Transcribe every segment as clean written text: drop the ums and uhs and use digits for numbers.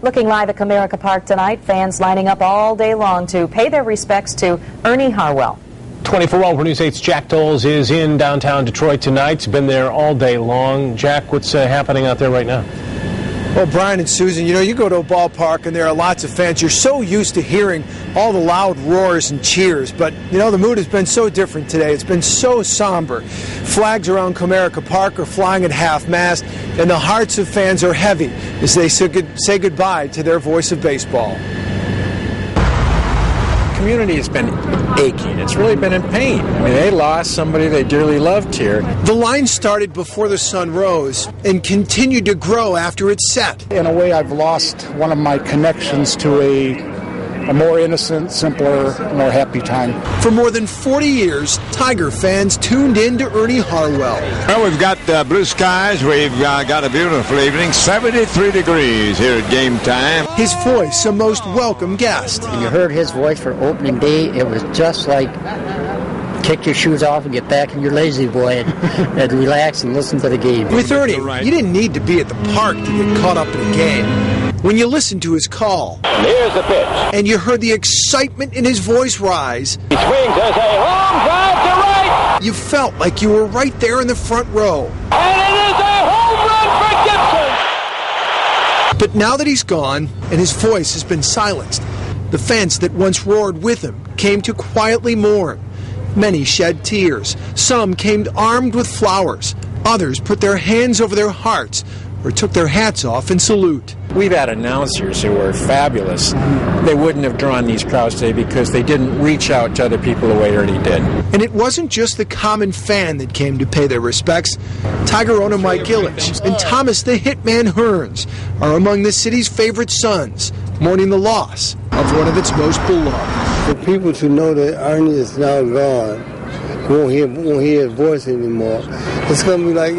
Looking live at Comerica Park tonight, fans lining up all day long to pay their respects to Ernie Harwell. 24-hour News 8's Jack Doles is in downtown Detroit tonight. He's been there all day long. Jack, what's happening out there right now? Well, Brian and Susan, you go to a ballpark and there are lots of fans. You're so used to hearing all the loud roars and cheers, but, the mood has been so different today. It's been so somber. Flags around Comerica Park are flying at half-mast, and the hearts of fans are heavy as they say goodbye to their voice of baseball. The community has been aching. It's really been in pain. They lost somebody they dearly loved here. The line started before the sun rose and continued to grow after it set. In a way, I've lost one of my connections to a more innocent, simpler, more happy time. For more than 40 years, Tiger fans tuned in to Ernie Harwell. Well, we've got blue skies. We've got a beautiful evening. 73 degrees here at game time. His voice, a most welcome guest. When you heard his voice for opening day, it was just like kick your shoes off and get back in your lazy boy and relax and listen to the game. With Ernie, you didn't need to be at the park to get caught up in a game. When you listened to his call, and here's the pitch, and you heard the excitement in his voice rise, he swings as a home drive to right. You felt like you were right there in the front row. And it is a home run for Gibson. But now that he's gone and his voice has been silenced, the fans that once roared with him came to quietly mourn. Many shed tears. Some came armed with flowers. Others put their hands over their hearts or took their hats off in salute. We've had announcers who were fabulous. They wouldn't have drawn these crowds today because they didn't reach out to other people the way Ernie did. And it wasn't just the common fan that came to pay their respects. Tiger owner Mike Ilitch and Thomas the Hitman Hearns are among the city's favorite sons, mourning the loss of one of its most beloved. For people to know that Ernie is now gone, won't hear his voice anymore, it's going to be like,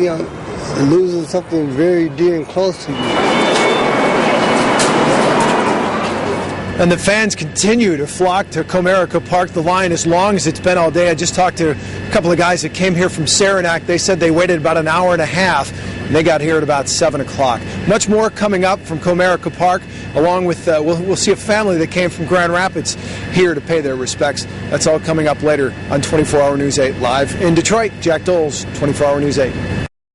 losing something very dear and close to you. And the fans continue to flock to Comerica Park. The line as long as it's been all day. I just talked to a couple of guys that came here from Saranac. They said they waited about an hour and a half, and they got here at about 7 o'clock. Much more coming up from Comerica Park, along with, we'll see a family that came from Grand Rapids here to pay their respects. That's all coming up later on 24 Hour News 8 live in Detroit. Jack Doles, 24 Hour News 8.